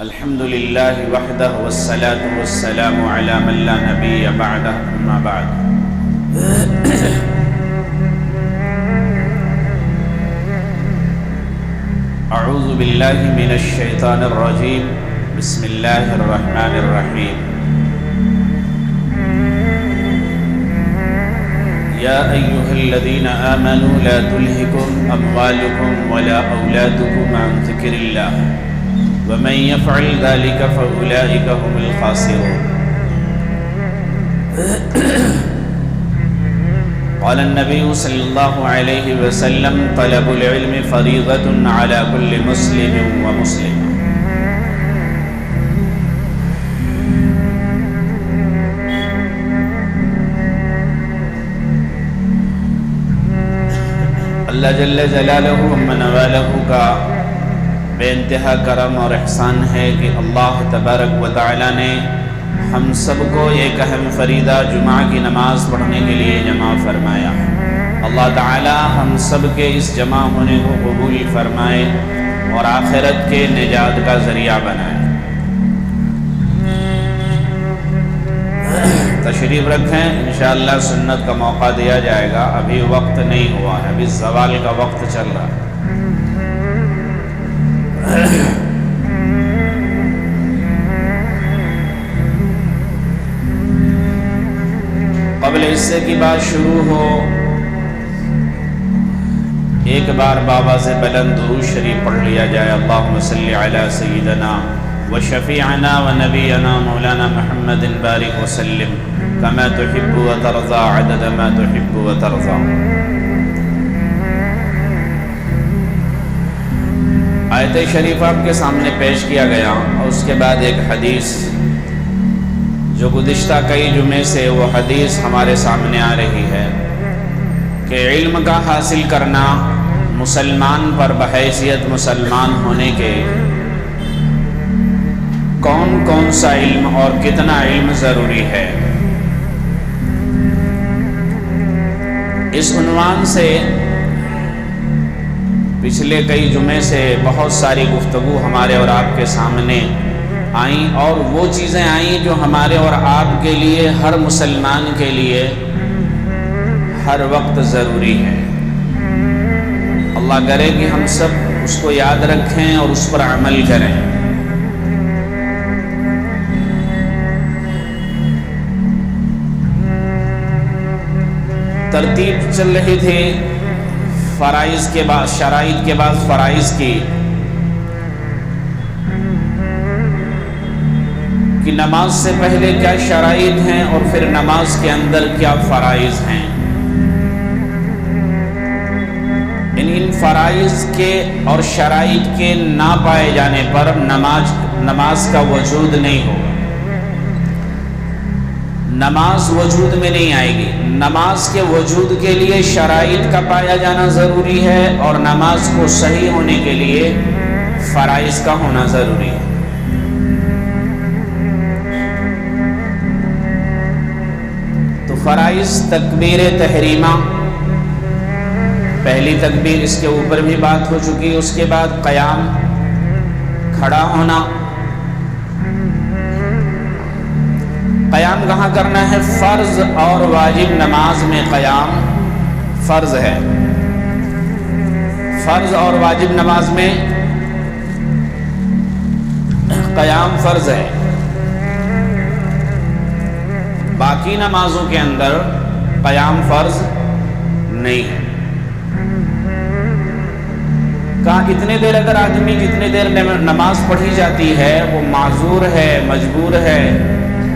الحمد لله وحده والصلاة والسلام على من لا نبي بعده أما بعد أعوذ بالله من الشيطان الرجيم بسم الله الرحمن الرحيم يا أيها الذين آمنوا لا تلهكم أموالكم ولا أولادكم عن ذكر الله ومن يفعل ذلك فأولئك هم الخاسرون قال النبي صلى الله عليه وسلم طلب العلم فريضة على كل مسلم ومسلم اللہ جل جلالہ من والہ کا بے انتہا کرم اور احسان ہے کہ اللہ تبارک و تعالی نے ہم سب کو ایک اہم فریضہ جمعہ کی نماز پڑھنے کے لیے جمع فرمایا۔ اللہ تعالی ہم سب کے اس جمع ہونے کو قبول فرمائے اور آخرت کے نجات کا ذریعہ بنائے۔ تشریف رکھیں، انشاءاللہ سنت کا موقع دیا جائے گا، ابھی وقت نہیں ہوا ہے، ابھی زوال کا وقت چل رہا ہے۔ قبل حصے کی بات شروع ہو، ایک بار بابا سے بلند درود شریف پڑھ لیا جائے۔ اللہم صلی علی سیدنا و شفیعنا و نبینا مولانا محمد بارک وسلم کما تحب و ترضا عدد ما تحب و ترضا۔ آیت شریف آپ کے سامنے پیش کیا گیا اور اس کے بعد ایک حدیث جو گزشتہ کئی جمعے سے وہ حدیث ہمارے سامنے آ رہی ہے کہ علم کا حاصل کرنا مسلمان پر بحیثیت مسلمان ہونے کے کون کون سا علم اور کتنا علم ضروری ہے، اس عنوان سے پچھلے کئی جمعے سے بہت ساری گفتگو ہمارے اور آپ کے سامنے آئیں، اور وہ چیزیں آئیں جو ہمارے اور آپ کے لیے، ہر مسلمان کے لیے ہر وقت ضروری ہے۔ اللہ کرے کہ ہم سب اس کو یاد رکھیں اور اس پر عمل کریں۔ ترتیب چل رہی تھی فرائض کے بعد شرائط کے بعد فرائض کی، کہ نماز سے پہلے کیا شرائط ہیں اور پھر نماز کے اندر کیا فرائض ہیں۔ ان فرائض کے اور شرائط کے نہ پائے جانے پر نماز کا وجود نہیں ہوگا، نماز وجود میں نہیں آئے گی۔ نماز کے وجود کے لیے شرائط کا پایا جانا ضروری ہے اور نماز کو صحیح ہونے کے لیے فرائض کا ہونا ضروری ہے۔ تو فرائض تکبیر تحریمہ، پہلی تکبیر، اس کے اوپر بھی بات ہو چکی۔ اس کے بعد قیام، کھڑا ہونا۔ قیام کہاں کرنا ہے؟ فرض اور واجب نماز میں قیام فرض ہے، فرض اور واجب نماز میں قیام فرض ہے، باقی نمازوں کے اندر قیام فرض نہیں ہے۔ کہاں اتنے دیر اگر آدمی جتنے دیر نماز پڑھی جاتی ہے وہ معذور ہے، مجبور ہے،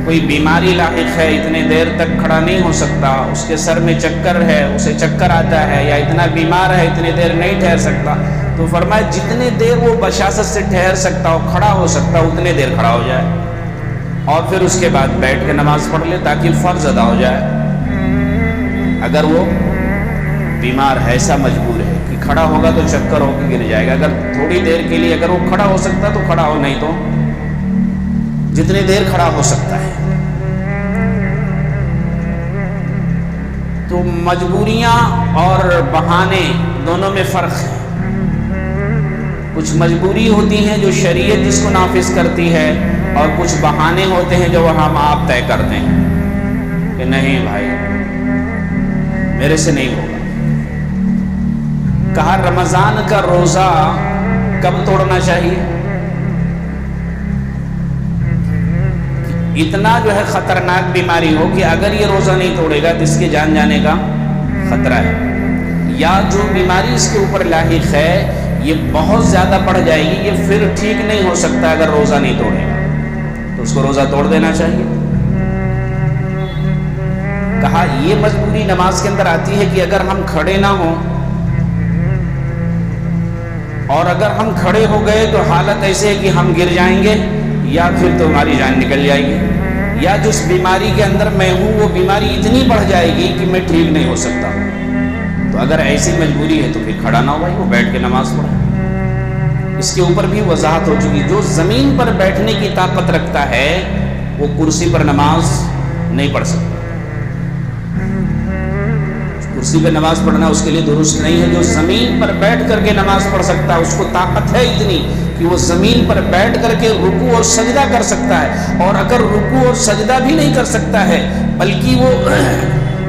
کوئی بیماری لاحق ہے، اتنے دیر تک کھڑا نہیں ہو سکتا، اس کے سر میں چکر ہے، اسے چکر آتا ہے، یا اتنا بیمار ہے اتنے دیر نہیں ٹھہر سکتا، تو فرمایا جتنے دیر وہ بشاست سے ٹھہر سکتا ہو، کھڑا ہو سکتا ہو، اتنے دیر کھڑا ہو جائے اور پھر اس کے بعد بیٹھ کے نماز پڑھ لے تاکہ فرض ادا ہو جائے۔ اگر وہ بیمار ہے، ایسا مجبور ہے کہ کھڑا ہوگا تو چکر ہو کے گر جائے گا، اگر تھوڑی دیر کے لیے اگر وہ کھڑا ہو سکتا تو کھڑا ہو، نہیں تو جتنی دیر کھڑا ہو سکتا ہے۔ تو مجبوریاں اور بہانے دونوں میں فرق ہے۔ کچھ مجبوری ہوتی ہیں جو شریعت جس کو نافذ کرتی ہے، اور کچھ بہانے ہوتے ہیں جو ہم آپ طے کرتے ہیں کہ نہیں بھائی میرے سے نہیں ہوگا۔ کہا رمضان کا روزہ کب توڑنا چاہیے؟ اتنا جو ہے خطرناک بیماری ہو کہ اگر یہ روزہ نہیں توڑے گا تو اس کے جان جانے کا خطرہ ہے، یا جو بیماری اس کے اوپر لاحق ہے یہ بہت زیادہ بڑھ جائے گی، یہ پھر ٹھیک نہیں ہو سکتا اگر روزہ نہیں توڑے گا، تو اس کو روزہ توڑ دینا چاہیے۔ کہا یہ مجبوری نماز کے اندر آتی ہے کہ اگر ہم کھڑے نہ ہوں، اور اگر ہم کھڑے ہو گئے تو حالت ایسے ہے کہ ہم گر جائیں گے یا پھر تو ہماری جان نکل جائے گی، یا جس بیماری کے اندر میں ہوں وہ بیماری اتنی بڑھ جائے گی کہ میں ٹھیک نہیں ہو سکتا۔ تو اگر ایسی مجبوری ہے تو پھر کھڑا نہ ہو بھائی، وہ بیٹھ کے نماز پڑھے۔ اس کے اوپر بھی وضاحت ہو چکی، جو زمین پر بیٹھنے کی طاقت رکھتا ہے وہ کرسی پر نماز نہیں پڑھ سکتا۔ کرسی پہ نماز پڑھنا اس کے لیے درست نہیں ہے۔ جو زمین پر بیٹھ کر کے نماز پڑھ سکتا ہے اس کو طاقت ہے اتنی کہ وہ زمین پر بیٹھ کر کے رکوع اور سجدہ کر سکتا ہے، اور اگر رکوع اور سجدہ بھی نہیں کر سکتا ہے بلکہ وہ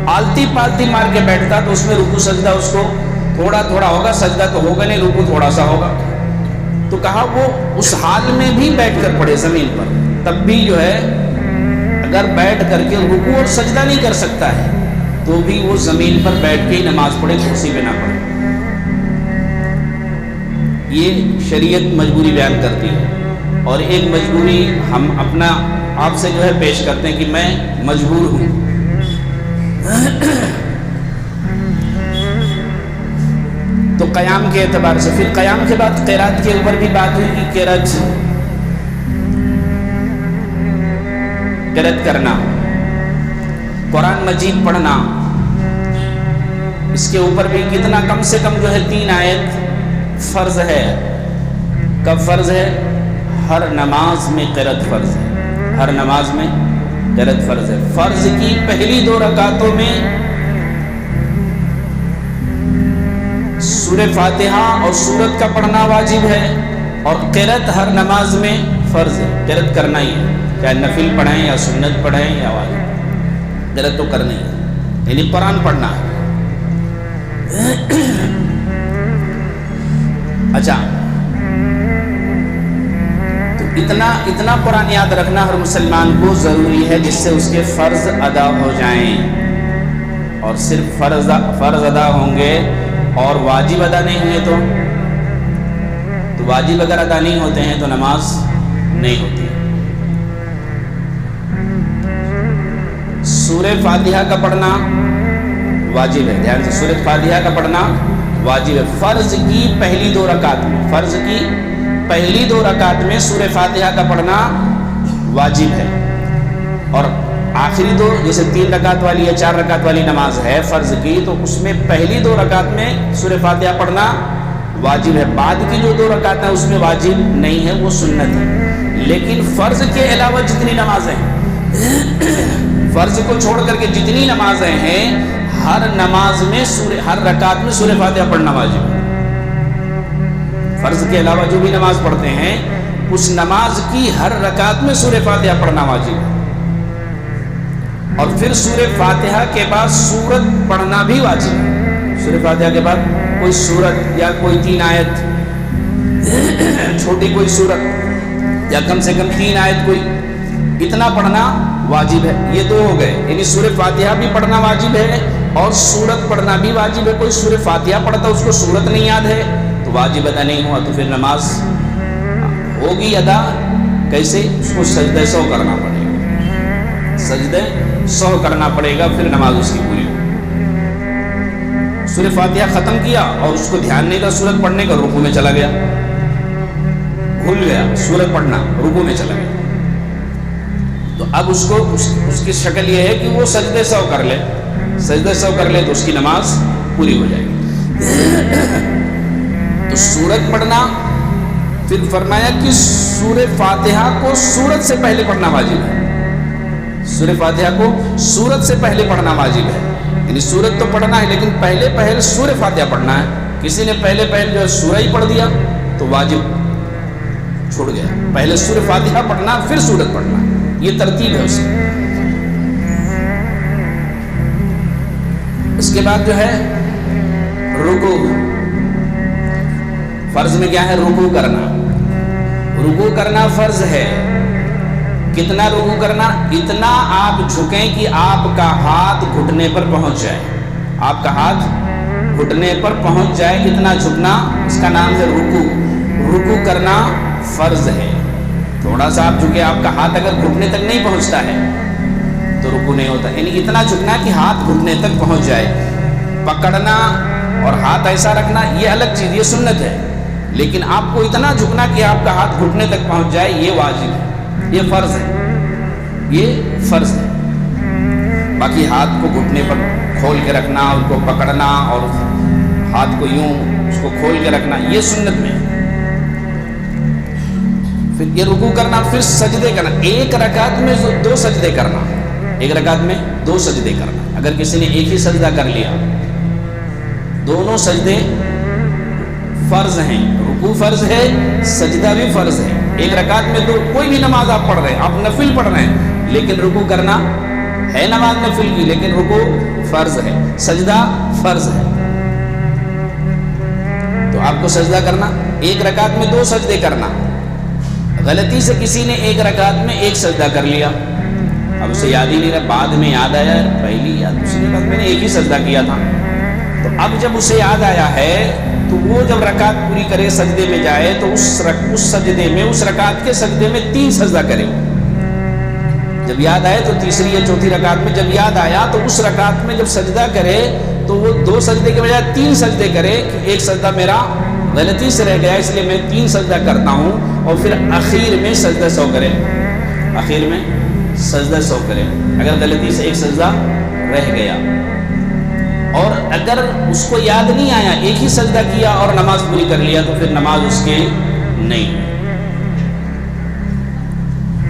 آلتی پالتی مار کے بیٹھتا تو اس میں رکوع سجدہ اس کو تھوڑا تھوڑا ہوگا، سجدہ تو ہوگا نہیں، رکوع تھوڑا سا ہوگا۔ تو کہا وہ اس حال میں بھی بیٹھ کر پڑھے زمین پر، تب بھی جو ہے اگر بیٹھ کر کے رکوع اور سجدہ نہیں کر سکتا ہے تو بھی وہ زمین پر بیٹھ کے ہی نماز پڑھے، کرسی پہ نہ پڑھے۔ یہ شریعت مجبوری بیان کرتی ہے، اور ایک مجبوری ہم اپنا آپ سے جو ہے پیش کرتے ہیں کہ میں مجبور ہوں۔ تو قیام کے اعتبار سے، پھر قیام کے بعد قرات کے اوپر بھی بات ہوئی کہ قرات کرنا، قرآن مجید پڑھنا، اس کے اوپر بھی کتنا کم سے کم جو ہے 3 آیت فرض ہے۔ کب فرض ہے؟ ہر نماز میں قرات فرض ہے، ہر نماز میں قرات فرض ہے۔ فرض کی پہلی 2 رکعتوں میں سورہ فاتحہ اور سورت کا پڑھنا واجب ہے، اور قرات ہر نماز میں فرض ہے، قرات کرنا ہی ہے، چاہے نفل پڑھیں یا سنت پڑھیں یا واجب، قرات تو کرنی ہے، یعنی قرآن پڑھنا ہے۔ اچھا، تو اتنا قرآن یاد رکھنا ہر مسلمان کو ضروری ہے جس سے اس کے فرض ادا ہو جائیں، اور صرف فرض ادا ہوں گے اور واجب ادا نہیں ہوئے تو واجب اگر ادا نہیں ہوتے ہیں تو نماز نہیں ہوتی۔ سورہ فاتحہ کا پڑھنا واجب ہے، دھیان سے، سورہ فاتحہ کا پڑھنا واجب ہے۔ فرض کی پہلی 2 رکعت میں، فرض کی پہلی 2 رکعت میں سورہ فاتحہ کا پڑھنا واجب ہے، اور آخری 2 جیسے 3 رکعت والی یا 4 رکعت والی نماز ہے فرض کی، تو اس میں پہلی 2 رکعت میں سورہ فاتحہ پڑھنا واجب ہے، بعد کی جو 2 رکعت ہیں اس میں واجب نہیں ہے، وہ سنت ہے۔ لیکن فرض کے علاوہ جتنی نمازیں ہیں، فرض کو چھوڑ کر کے جتنی نمازیں ہیں، ہر نماز میں ہر رکعت میں سورہ فاتحہ پڑھنا واجب ہے۔ فرض کے علاوہ جو بھی نماز پڑھتے ہیں اس نماز کی ہر رکعت میں سورہ فاتحہ پڑھنا واجب ہے، اور پھر سورہ فاتحہ کے بعد سورت پڑھنا بھی واجب ہے۔ سورہ فاتحہ کے بعد کوئی سورت یا کوئی 3 آیت، چھوٹی کوئی سورت یا کم سے کم 3 آیت کوئی، اتنا پڑھنا واجب ہے۔ یہ 2 ہو گئے، یعنی سورہ فاتحہ بھی پڑھنا واجب ہے اور سورت پڑھنا بھی واجب ہے۔ کوئی سورہ فاتحہ پڑھتا اس کو سورت نہیں یاد ہے تو واجب ادا نہیں ہوا، تو پھر نماز ہوگی ادا کیسے؟ اس کو سجدہ سہو کرنا پڑے گا، سجدہ سہو کرنا پڑے گا، پھر نماز اس کی پوری ہوگی۔ سورہ فاتحہ ختم کیا اور اس کو دھیان نہیں تھا سورت پڑھنے کا، رکوع میں چلا گیا، بھول گیا سورت پڑھنا، رکوع میں چلا گیا، تو اب اس کو اس کی شکل یہ ہے کہ وہ سجدہ سہو کر لے، سجدہ سہو کر لے تو اس کی نماز پوری ہو جائے گی۔ تو سورت پڑھنا، پھر فرمایا کہ سورہ فاتحہ کو سورت سے پہلے پڑھنا واجب ہے، سورہ فاتحہ کو سورت سے پہلے پڑھنا واجب ہے، یعنی سورت تو پڑھنا ہے لیکن پہلے سورہ فاتحہ پڑھنا ہے۔ کسی نے پہلے جو سورہ ہی پڑھ دیا تو واجب چھوڑ گیا. پہلے سورہ فاتحہ پڑھنا پھر سورت پڑھنا، یہ ترتیب ہے اس کی. اس کے بعد جو ہے رکوع. فرض میں کیا ہے؟ رکوع کرنا. رکوع کرنا فرض ہے. کتنا رکوع کرنا؟ اتنا آپ جھکیں کہ آپ کا ہاتھ گھٹنے پر پہنچ جائے. آپ کا ہاتھ گھٹنے پر پہنچ جائے، اتنا جھکنا، اس کا نام ہے رکوع. رکوع کرنا فرض ہے. تھوڑا سا آپ جھکے، آپ کا ہاتھ اگر گھٹنے تک نہیں پہنچتا ہے تو رکوع نہیں ہوتا. یعنی اتنا جھکنا کہ ہاتھ گھٹنے تک پہنچ جائے. پکڑنا اور ہاتھ ایسا رکھنا یہ الگ چیز، یہ سنت ہے. لیکن آپ کو اتنا جھکنا کہ آپ کا ہاتھ گھٹنے تک پہنچ جائے، یہ واجب ہے، یہ فرض ہے. یہ فرض ہے. باقی ہاتھ کو گھٹنے پر کھول کے رکھنا، ان کو پکڑنا اور ہاتھ کو یوں اس کو کھول کے رکھنا، یہ سنت میں. پھر یہ رکوع کرنا، پھر سجدے کرنا. ایک رکعت میں 2 سجدے کرنا. ایک رکعت میں 2 سجدے کرنا. اگر کسی نے ایک ہی سجدہ کر لیا، دونوں سجدے فرض ہیں. رکوع فرض ہے، سجدہ بھی فرض ہے. ایک رکعت میں 2. کوئی بھی نماز آپ پڑھ رہے ہیں، آپ نفل پڑھ رہے ہیں، لیکن رکوع کرنا ہے نماز نفل کی، لیکن رکوع فرض ہے، سجدہ فرض ہے. تو آپ کو سجدہ کرنا، ایک رکعت میں 2 سجدے کرنا. غلطی سے کسی نے ایک رکعت میں 1 سجدہ کر لیا، اب اسے یاد ہی نہیں رہا، بعد میں یاد آیا، پہلی یاد دوسری بات میں نے ایک ہی سجدہ کیا تھا. تو اب جب اسے یاد آیا ہے تو وہ جب رکعت پوری کرے، سجدے میں جائے، تو اس سجدے میں، اس رکعت کے سجدے میں 3 سجدہ کرے. جب یاد آئے تو تیسری یا چوتھی رکعت میں جب یاد آیا تو اس رکعت میں جب سجدہ کرے تو وہ 2 سجدے کے بجائے 3 سجدے کرے کہ ایک سجدہ میرا غلطی سے رہ گیا، اس لیے میں 3 سجدہ کرتا ہوں. اور پھر اخیر میں سجدہ 100 کرے. اخیر میں سجدہ 100 کرے اگر غلطی سے ایک سجدہ رہ گیا. اور اگر اس کو یاد نہیں آیا، ایک ہی سجدہ کیا اور نماز پوری کر لیا، تو پھر نماز اس کی نہیں.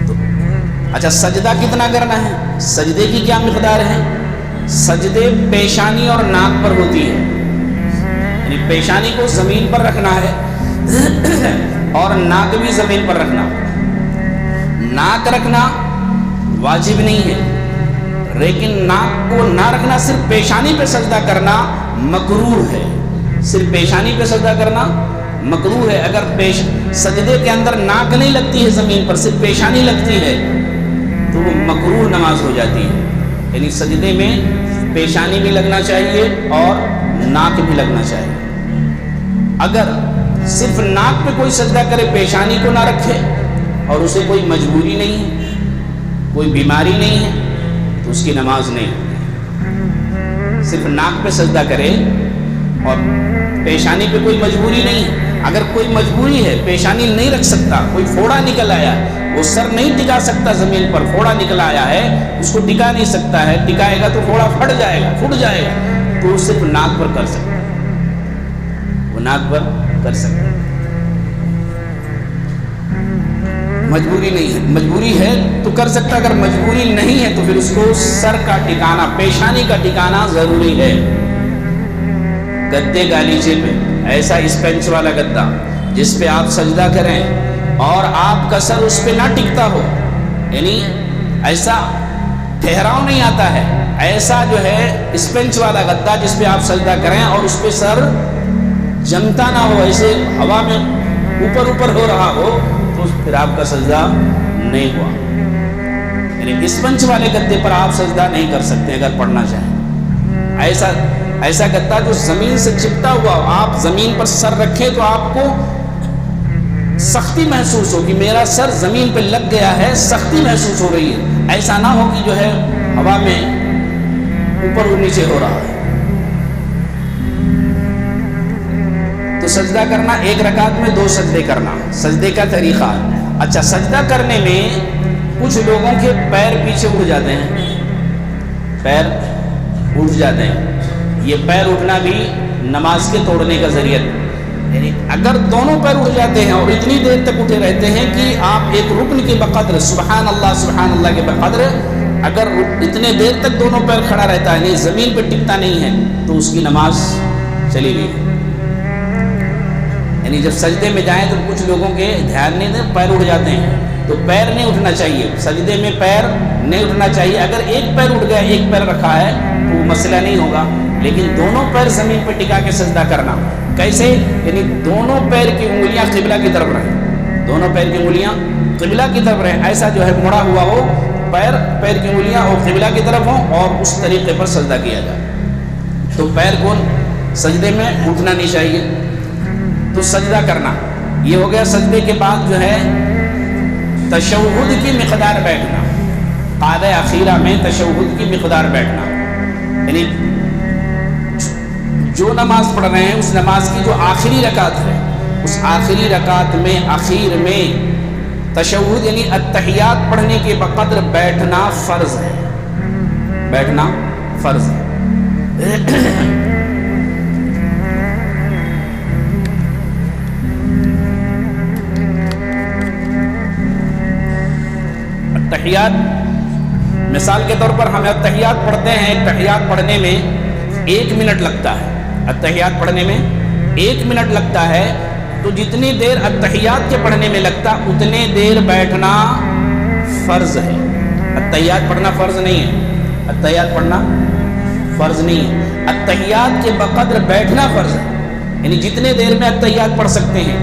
تو اچھا، سجدہ کتنا کرنا ہے؟ سجدے کی کیا مقدار ہے؟ سجدے پیشانی اور ناک پر ہوتی ہے. یعنی پیشانی کو زمین پر رکھنا ہے اور ناک بھی زمین پر رکھنا. ناک رکھنا واجب نہیں ہے، لیکن ناک کو نہ رکھنا، صرف پیشانی پہ سجدہ کرنا مکروہ ہے. صرف پیشانی پہ سجدہ کرنا مکروہ ہے. اگر سجدے کے اندر ناک نہیں لگتی ہے زمین پر، صرف پیشانی لگتی ہے، تو وہ مکروہ نماز ہو جاتی ہے. یعنی سجدے میں پیشانی بھی لگنا چاہیے اور ناک بھی لگنا چاہیے. اگر صرف ناک پہ کوئی سجدہ کرے، پیشانی کو نہ رکھے، اور اسے کوئی مجبوری نہیں ہے، کوئی بیماری نہیں ہے، تو اس کی نماز نہیں ہوتی. صرف ناک پہ سجدہ کرے اور پیشانی پہ کوئی مجبوری نہیں ہے. اگر کوئی مجبوری ہے، پیشانی نہیں رکھ سکتا، کوئی پھوڑا نکل آیا، وہ سر نہیں ٹکا سکتا زمین پر، پھوڑا نکل آیا ہے، اس کو ٹکا نہیں سکتا ہے، ٹکائے گا تو پھوڑا پھٹ جائے گا، تو وہ صرف ناک پر کر سکتا ہے. وہ ناک پر کر سکتا ہے. مجبوری نہیں ہے. مجبوری ہے تو کر سکتا، اگر مجبوری نہیں ہے تو پھر اس کو سر کا ٹکانا، پیشانی کا ٹکانا ضروری ہے. گدے گالیچے پہ ایسا اسپنچ والا گدا جس پہ آپ سجدہ کریں اور آپ کا سر اس پہ نہ ٹکتا ہو، یعنی ایسا ٹھہراؤ نہیں آتا ہے، ایسا جو ہے اسپنچ والا گدا جس پہ آپ سجدہ کریں اور اس پہ سر جمتا نہ ہو، ایسے ہوا میں اوپر ہو رہا ہو، تو پھر آپ کا سجدہ نہیں ہوا. یعنی اسپنچ والے گدے پر آپ سجدہ نہیں کر سکتے اگر پڑھنا چاہیں. ایسا گدا جو زمین سے چپٹا ہوا ہو، آپ زمین پر سر رکھیں تو آپ کو سختی محسوس ہو کہ میرا سر زمین پہ لگ گیا ہے، سختی محسوس ہو رہی ہے. ایسا نہ ہو کہ جو ہے ہوا میں اوپر اور نیچے ہو رہا ہے. تو سجدہ کرنا، ایک رکعت میں 2 سجدے کرنا، سجدے کا طریقہ. اچھا، سجدہ کرنے میں کچھ لوگوں کے پیر پیچھے اٹھ جاتے ہیں، پیر اٹھ جاتے ہیں. یہ پیر اٹھنا بھی نماز کے توڑنے کا ذریعہ ہے. یعنی اگر دونوں پیر اٹھ جاتے ہیں اور اتنی دیر تک اٹھے رہتے ہیں کہ آپ ایک رکن کے بقدر سبحان اللہ کے بقدر، اگر اتنے دیر تک دونوں پیر کھڑا رہتا ہے، نہیں زمین پہ ٹکتا نہیں ہے، تو اس کی نماز چلی گئی. یعنی جب سجدے میں جائیں تو کچھ لوگوں کے دھیان نہیں دیں، پیر اٹھ جاتے ہیں، تو پیر نہیں اٹھنا چاہیے، سجدے میں پیر نہیں اٹھنا چاہیے۔ اگر ایک پیر اٹھ گیا، ایک پیر رکھا ہے تو وہ مسئلہ نہیں ہوگا، لیکن دونوں پیر زمین پہ ٹکا کے سجدہ کرنا کیسے؟ یعنی دونوں پیر کی انگلیاں قبلہ کی طرف رہیں، دونوں پیر کی انگلیاں قبلہ کی طرف رہیں، ایسا جو ہے مڑا ہوا ہو پیر کی انگلیاں اور قبلہ کی طرف ہوں، اور اس طریقے پر سجدہ کیا جائے۔ تو پیر کو سجدے میں اٹھنا نہیں چاہیے، تو سجدہ کرنا یہ ہو گیا۔ سجدے کے بعد جو ہے تشہد کی مقدار بیٹھنا، قعدہ اخیرہ میں تشہد کی مقدار بیٹھنا، یعنی جو نماز پڑھ رہے ہیں اس نماز کی جو آخری رکعت ہے، اس آخری رکعت میں اخیر میں تشہد یعنی التحیات پڑھنے کے بقدر بیٹھنا فرض ہے، بیٹھنا فرض ہے۔ التحیات مثال کے طور پر ہم التحیات پڑھتے ہیں، التحیات پڑھنے میں 1 منٹ لگتا ہے، التحیات پڑھنے میں 1 منٹ لگتا ہے، تو جتنی دیر التحیات کے پڑھنے میں لگتا اتنے دیر بیٹھنا فرض ہے۔ التحیات پڑھنا فرض نہیں ہے، التحیات پڑھنا فرض نہیں ہے، التحیات کے بقدر بیٹھنا فرض ہے، یعنی جتنے دیر میں التحیات پڑھ سکتے ہیں۔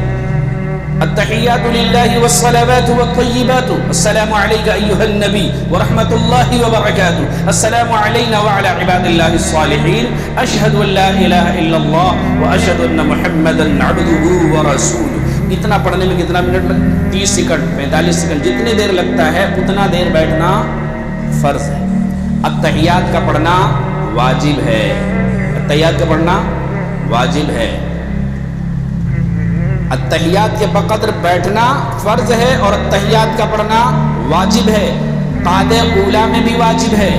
التحیات للہ والصلوات والطیبات، السلام علیک ایھا النبی ورحمۃ اللہ وبرکاتہ، السلام علینا وعلی عباد اللہ الصالحین، اشہد ان لا الہ الا اللہ واشہد ان محمدا عبدہ ورسولہ۔ اتنا پڑھنے میں کتنا منٹ لگتا؟ 30 سیکنڈ 45 سیکنڈ، جتنی دیر لگتا ہے اتنا دیر بیٹھنا فرض ہے۔ التحیات کا پڑھنا واجب ہے، التحیات کا پڑھنا واجب ہے، التحیات کے بقدر بیٹھنا فرض ہے، اور التحیات کا پڑھنا واجب ہے۔ قعدہ اولا میں بھی واجب ہے،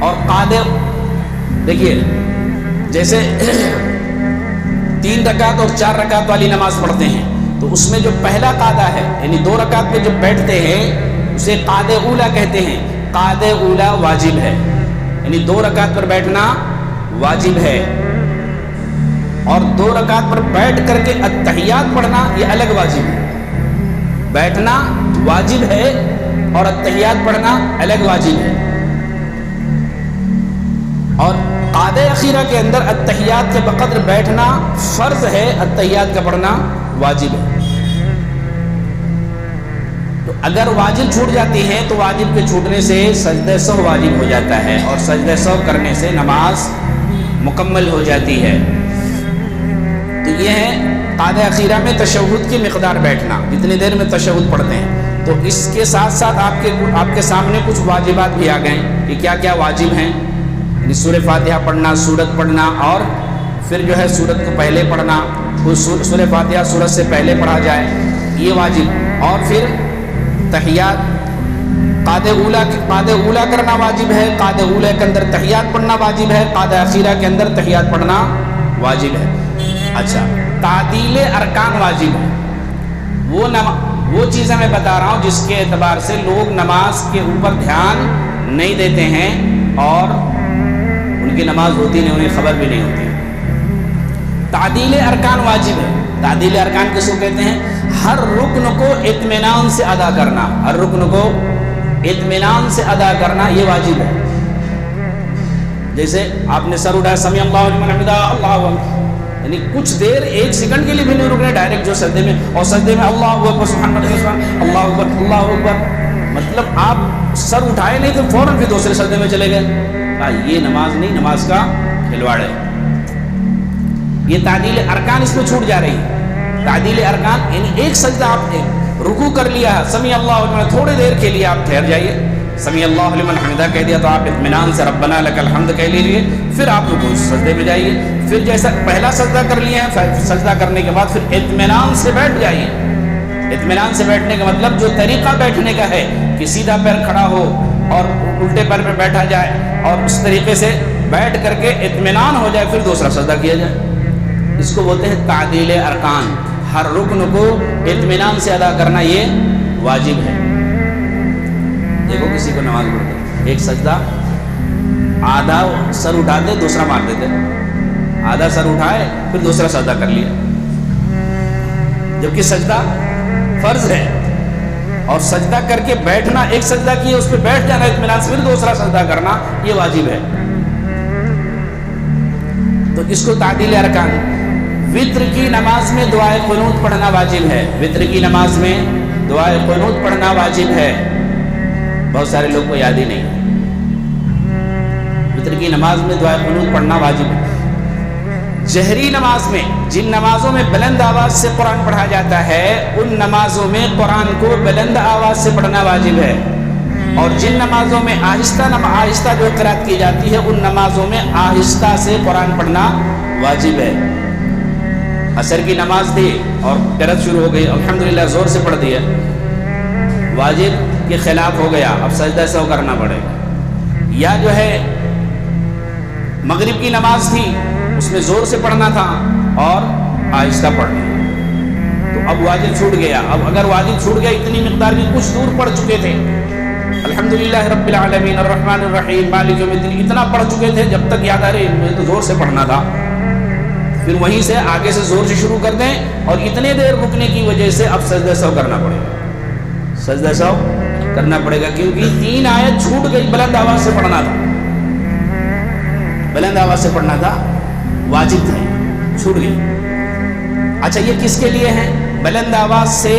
اور قعدہ دیکھیے جیسے 3 رکعت اور 4 رکعت والی نماز پڑھتے ہیں، تو اس میں جو پہلا قعدہ ہے یعنی 2 رکعت پہ جب بیٹھتے ہیں اسے قعدہ اولا کہتے ہیں، قعدہ اولا واجب ہے، یعنی 2 رکعت پر بیٹھنا واجب ہے، اور 2 رکعت پر بیٹھ کر کے التحیات پڑھنا یہ الگ واجب ہے۔ بیٹھنا واجب ہے اور التحیات پڑھنا الگ واجب ہے، اور قعدہ اخیرہ کے اندر التحیات کے بقدر بیٹھنا فرض ہے، التحیات کا پڑھنا واجب ہے۔ تو اگر واجب چھوٹ جاتی ہے تو واجب کے چھوٹنے سے سجدہ سہو واجب ہو جاتا ہے، اور سجدہ سہو کرنے سے نماز مکمل ہو جاتی ہے۔ تو یہ ہے قعدہ اخیرہ میں تشہد کی مقدار بیٹھنا، جتنی دیر میں تشہد پڑھتے ہیں۔ تو اس کے ساتھ ساتھ آپ کے سامنے کچھ واجبات بھی آ گئے کہ کیا کیا واجب ہیں، یعنی سورہ فاتحہ پڑھنا، سورت پڑھنا، اور پھر جو ہے سورت کو پہلے پڑھنا، سورہ فاتحہ سورت سے پہلے پڑھا جائے، یہ واجب، اور پھر تحیات قعدہ اولا کرنا واجب ہے، قعدہ اولا کے اندر تحیات پڑھنا واجب ہے، قعدہ اخیرہ کے اندر تحیات پڑھنا واجب ہے۔ اچھا، تعدیل ارکان واجب ہے، وہ چیزیں میں بتا رہا ہوں جس کے اعتبار سے لوگ نماز کے اوپر دھیان نہیں دیتے ہیں اور ان کی نماز ہوتی نہیں، انہیں خبر بھی نہیں ہوتی۔ تعدیل ارکان واجب ہے۔ تعدیل ارکان کس کو کہتے ہیں؟ ہر رکن کو اطمینان سے ادا کرنا، ہر رکن کو اطمینان سے ادا کرنا یہ واجب ہے۔ جیسے آپ نے سر اٹھایا، سمیع اللہ لمن حمدہ، اللہ اکبر، یعنی کچھ دیر 1 سیکنڈ کے لیے بھی نہیں رکنا، ڈائریکٹ جو سجدے میں، اور سجدے میں اللہ اکبر سبحان اللہ سبحان اللہ اکبر اللہ اکبر، مطلب آپ سر اٹھائے نہیں تو فوراً پھر دوسرے سجدے میں چلے گئے، یہ نماز نہیں، نماز کا کھلواڑ ہے۔ یہ تعدیل ارکان اس میں چھوٹ جا رہی ہے۔ تعدیل ارکان یعنی ایک سجدہ آپ نے رکوع کر لیا، سمیع اللہ لمن، تھوڑی دیر کے لیے آپ ٹھہر جائیے، سمیع اللہ لمن حمدہ کہہ دیا تو آپ اطمینان سے ربنا لک الحمد کہہ لیجیے، پھر آپ رکوع سجدے میں جائیے، پھر جیسا پہلا سجدہ کر لیے ہیں، سجدہ کرنے کے بعد پھر اطمینان سے بیٹھ جائیے۔ اطمینان سے بیٹھنے کا مطلب جو طریقہ بیٹھنے کا ہے کہ سیدھا پیر کھڑا ہو اور الٹے پیر پہ بیٹھا جائے، اور اس طریقے سے بیٹھ کر کے اطمینان ہو جائے، پھر دوسرا سجدہ کیا جائے، اس کو بولتے ہیں تعدیل ارکان۔ ہر رکن کو اطمینان سے ادا کرنا یہ واجب ہے۔ دیکھو کسی کو نماز پڑھتے ایک سجدہ آدھا سر اٹھاتے دوسرا مار دیتے، آدھا سر اٹھائے پھر دوسرا سجدہ کر لیا، جبکہ سجدہ فرض ہے، اور سجدہ کر کے بیٹھنا، ایک سجدہ کیے اس پہ بیٹھ جانا اطمینان سے، پھر دوسرا سجدہ کرنا، یہ واجب ہے۔ تو اس کو تعدیل ارکان۔ وتر کی نماز میں دعائے قنوت پڑھنا واجب ہے، وتر کی نماز میں دعائے قنوت پڑھنا واجب ہے، بہت سارے لوگ کو یاد ہی نہیں ہے۔ وتر کی نماز میں دعائے قنوت پڑھنا واجب ہے۔ جہری نماز میں، جن نمازوں میں بلند آواز سے قرآن پڑھا جاتا ہے، ان نمازوں میں قرآن کو بلند آواز سے پڑھنا واجب ہے، اور جن نمازوں میں آہستہ جو قرات کی جاتی ہے، ان نمازوں میں آہستہ سے قرآن پڑھنا واجب ہے۔ عصر کی نماز تھی اور قرات شروع ہو گئی، الحمدللہ زور سے پڑھ دیا، واجب کے خلاف ہو گیا، اب سجدہ سہو کرنا پڑے گا۔ یا جو ہے مغرب کی نماز تھی، اس میں زور سے پڑھنا تھا اور آہستہ پڑھنا، تو اب واجب چھوٹ گیا۔ اب اگر واجب چھوٹ گیا، اتنی مقدار بھی کچھ دور پڑھ چکے تھے، الحمدللہ رب العالمین الرحمن الرحیم مالک یوم الدین، اتنا پڑھ چکے تھے، جب تک یاد آ رہے مجھے تو زور سے پڑھنا تھا، پھر وہیں سے آگے سے زور سے شروع کر دیں، اور اتنے دیر رکنے کی وجہ سے اب سجدہ سہو کرنا پڑے گا، سجدہ سہو کرنا پڑے گا، کیونکہ 3 آیت چھوٹ گئی، بلند آواز سے پڑھنا تھا، بلند آواز سے پڑھنا تھا، واجب تھا، چھوٹ گئی۔ اچھا یہ کس کے لیے ہے؟ بلند آواز سے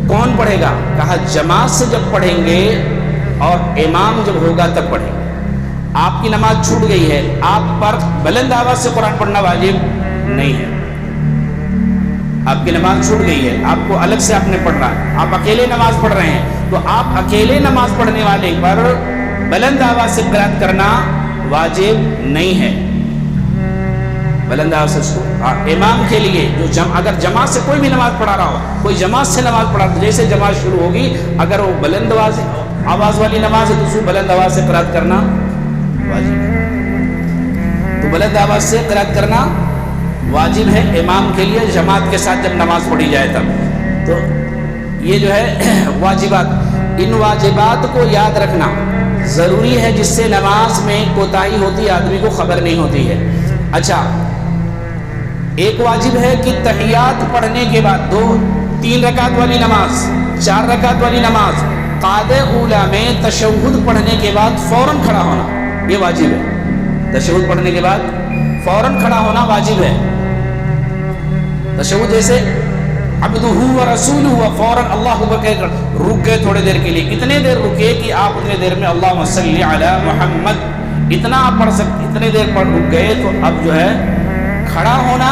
کون پڑھے گا؟ کہا جماعت سے جب پڑھیں گے اور امام جب ہوگا تب پڑھیں گے۔ آپ کی نماز چھوٹ گئی ہے، آپ پر بلند آواز سے قرآن پڑھنا واجب نہیں ہے، آپ کی نماز چھوٹ گئی ہے، آپ کو الگ سے آپ نے پڑھنا ہے، آپ اکیلے نماز پڑھ رہے ہیں، تو آپ اکیلے نماز پڑھنے والے پر بلند آواز سے قرات کرنا واجب نہیں ہے، بلند آواز سے۔ امام کے لیے جو اگر جماعت سے کوئی بھی نماز پڑھا رہا ہو، کوئی جماعت سے نماز پڑھا، جیسے جماعت شروع ہوگی، اگر وہ بلند آواز والی نماز ہے تو اس کو بلند آواز سے قرات کرنا واجب ہے، تو بلند آواز سے قرات کرنا واجب ہے امام کے لیے، جماعت کے ساتھ جب نماز پڑھی جائے تب۔ تو یہ جو ہے واجبات، ان واجبات کو یاد رکھنا ضروری ہے، جس سے نماز میں کوتاہی ہوتی ہے، آدمی کو خبر نہیں ہوتی ہے۔ اچھا ایک واجب ہے کہ تحیات پڑھنے کے بعد 2-3 رکعت والی نماز، 4 رکعت والی نماز، قعدہ اولیٰ میں تشہد پڑھنے کے بعد فوراً کھڑا ہونا، یہ واجب ہے۔ تشہد پڑھنے کے بعد فوراً کھڑا ہونا واجب ہے۔ تشہد جیسے عبدہ و رسولہ ہوا، فوراً اللہ اکبر کہہ کر رک گئے تھوڑے دیر کے لیے، اتنے دیر رکے کہ آپ اتنے دیر میں اللہم صلی علی محمد اتنا آپ پڑھ سکتے، اتنے دیر پر رک گئے، تو اب جو ہے کھڑا ہونا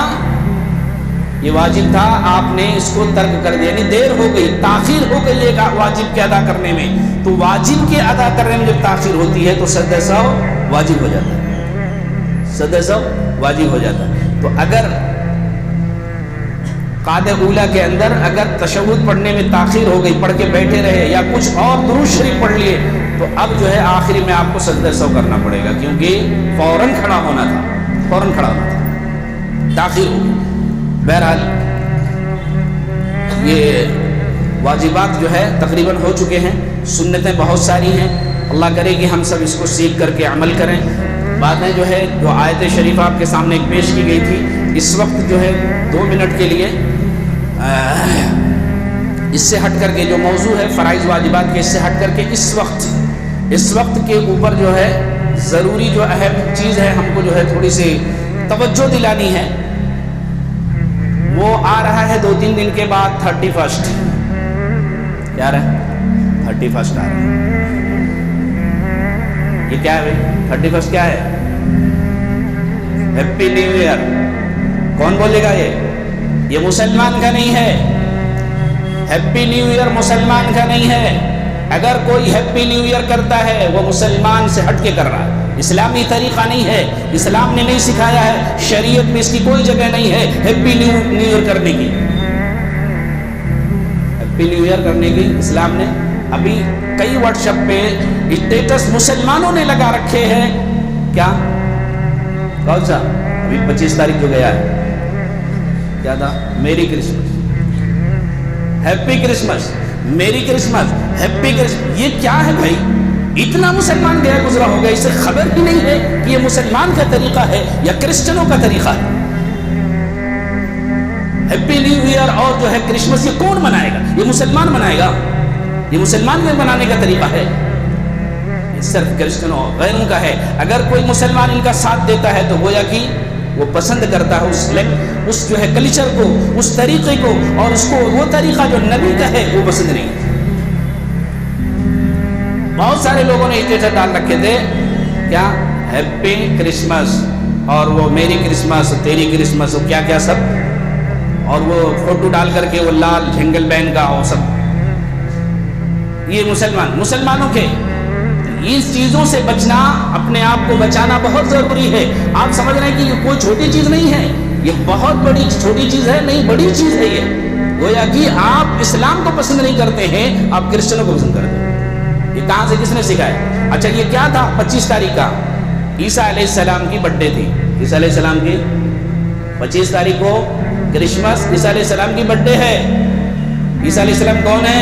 یہ واجب تھا، آپ نے اس کو ترک کر دیا، یعنی دیر ہو گئی، تاخیر ہو گئی ایک واجب کے ادا کرنے میں، تو واجب کے ادا کرنے میں جب تاخیر ہوتی ہے تو سجدہ سہو واجب ہو جاتا ہے، سجدہ سہو واجب ہو جاتا ہے۔ تو اگر قعدہ اولیٰ کے اندر اگر تشہد پڑھنے میں تاخیر ہو گئی، پڑھ کے بیٹھے رہے یا کچھ اور درود شریف پڑھ لیے، تو اب جو ہے آخری میں آپ کو سجدہ سہو کرنا پڑے گا، کیونکہ فوراً کھڑا ہونا تھا، فوراً کھڑا ہونا تھا، تاخیر ہو گئی۔ بہرحال یہ واجبات جو ہے تقریباً ہو چکے ہیں، سنتیں بہت ساری ہیں، اللہ کرے کہ ہم سب اس کو سیکھ کر کے عمل کریں۔ بعد میں جو ہے جو آیت شریفہ آپ کے سامنے ایک پیش کی گئی تھی، اس وقت جو ہے 2 منٹ کے لیے اس سے ہٹ کر کے جو موضوع ہے فرائض واجبات کے، اس سے ہٹ کر کے اس وقت کے اوپر جو ہے ضروری جو اہم چیز ہے ہم کو جو ہے تھوڑی سی توجہ دلانی ہے، وہ آ رہا ہے 2-3 دن کے بعد 31 کیا آ رہا ہے؟ 31 آ رہا ہے۔ یہ کیا ہے بھائی 31 کیا ہے؟ Happy new year. کون بولے گا یہ مسلمان کا نہیں ہے، ہیپی نیو ایئر مسلمان کا نہیں ہے۔ اگر کوئی ہیپی نیو ایئر کرتا ہے وہ مسلمان سے ہٹ کے کر رہا ہے، اسلامی طریقہ نہیں ہے، اسلام نے نہیں سکھایا ہے، شریعت میں اس کی کوئی جگہ نہیں ہے ہیپی نیو ایئر کرنے کی، ہیپی نیو ایئر کرنے کی اسلام نے۔ ابھی کئی واٹس ایپ پہ اسٹیٹس مسلمانوں نے لگا رکھے ہیں، کیا کون سا ابھی 25 تاریخ جو گیا ہے کیا تھا؟ میری کرسمس، ہیپی کرسمس، میری کرسمس، ہیپی کرسمس۔ یہ کیا ہے بھائی؟ اتنا مسلمان گیا گزرا ہوگا، اسے خبر ہی نہیں ہے کہ یہ مسلمان کا طریقہ ہے یا کرسچنوں کا طریقہ ہے۔ ہیپی نیو ایئر اور جو ہے کرسمس یہ کون منائے گا؟ یہ مسلمان منائے گا؟ یہ مسلمان کے منانے کا طریقہ ہے؟ یہ صرف کرسچنوں اور غیروں کا ہے۔ اگر کوئی مسلمان ان کا ساتھ دیتا ہے تو گویا کہ وہ پسند کرتا ہے اس جو ہے کلچر کو، اس طریقے کو، اور اس کو وہ طریقہ جو نبی کا ہے وہ پسند نہیں۔ بہت سارے لوگوں نے اسٹیٹس ڈال رکھے تھے کیا ہیپی کرسمس، اور وہ میری کرسمس، تیری کرسمس، کیا کیا سب، اور وہ فوٹو ڈال کر کے وہ لال جھنگل بین کا اور سب، یہ مسلمانوں کے۔ اس چیزوں سے بچنا، اپنے آپ کو بچانا بہت ضروری ہے۔ آپ سمجھ رہے ہیں کہ یہ کوئی چھوٹی چیز نہیں ہے، یہ بہت بڑی چھوٹی چیز ہے نہیں، بڑی چیز ہے یہ۔ گویا کہ آپ اسلام کو پسند نہیں کرتے ہیں، آپ کرسچنوں کو پسند کرتے ہیں۔ یہ کہاں سے کس نے سکھایا؟ اچھا یہ کیا تھا 25 تاریخ کا؟ عیسیٰ علیہ السلام کی برتھ ڈے تھی، عیسیٰ علیہ السلام کی 25 تاریخ کو کرسمس عیسیٰ علیہ السلام کی برتھ ڈے ہے۔ عیسیٰ علیہ السلام کون ہے؟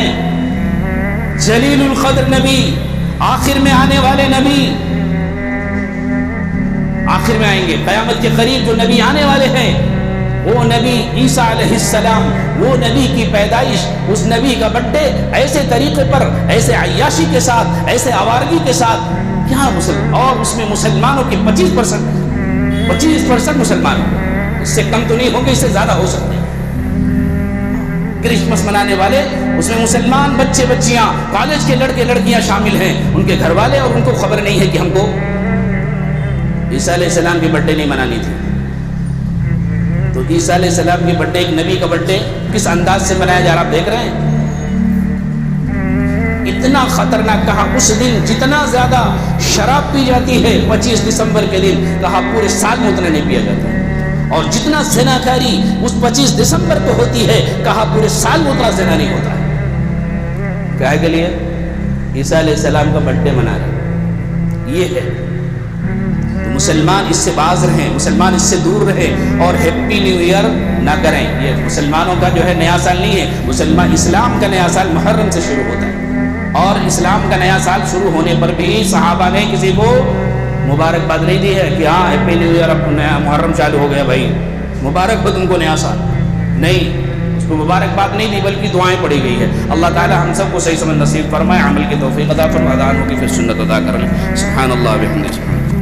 جلیل القدر نبی، آخر میں آنے والے نبی، آخر میں آئیں گے، قیامت کے قریب جو نبی آنے والے ہیں وہ نبی عیسیٰ علیہ السلام، وہ نبی کی پیدائش، اس نبی کا برتھ ڈے ایسے طریقے پر، ایسے عیاشی کے ساتھ، ایسے آوارگی کے ساتھ، کیا اور اس میں مسلمانوں کے 25% مسلمان، اس سے کم تو نہیں ہوں گے، اس سے زیادہ ہو سکتے ہیں۔ کرسمس منانے والے اس میں مسلمان بچے بچیاں، کالج کے لڑکے لڑکیاں شامل ہیں، ان کے گھر والے، اور ان کو خبر نہیں ہے کہ ہم کو عیسیٰ علیہ السلام کی برتھ ڈے نہیں منانی تھی۔ تو عیسیٰ علیہ السلام کی برتھ ڈے، ایک نبی کا برتھ ڈے کس انداز سے منایا جا رہا آپ دیکھ رہے ہیں؟ اتنا خطرناک، کہا اس دن جتنا زیادہ شراب پی جاتی ہے 25 دسمبر کے دن، کہا پورے سال میں اتنا نہیں پیا جاتا، اور جتنا زناکاری اس 25 دسمبر کو ہوتی ہے، کہا پورے سال میں اتنا زنا نہیں ہوتا ہے۔ کیا کے لیے؟ عیسیٰ علیہ السلام کا برتھ ڈے منا رہے، یہ ہے۔ تو مسلمان اس سے باز رہیں، مسلمان اس سے دور رہے، اور ہیپی نیو ایئر نہ کریں۔ یہ مسلمانوں کا جو ہے نیا سال نہیں ہے، اسلام کا نیا سال محرم سے شروع ہوتا ہے، اور اسلام کا نیا سال شروع ہونے پر بھی صحابہ نے کسی کو مبارکباد نہیں دی ہے کہ ہاں ہیپی نیو ایئر، اب نیا محرم چالو ہو گیا بھائی، مبارک ہو تم کو نیا سال، نہیں، اس کو مبارکباد نہیں دی بلکہ دعائیں پڑھی گئی ہے۔ اللہ تعالی ہم سب کو صحیح سمجھ نصیب فرمائے، عمل کی توفیق عطا فرمائے، اذان ہوگی پھر سنت ادا کر لیں۔ سبحان اللہ و بحمدہ۔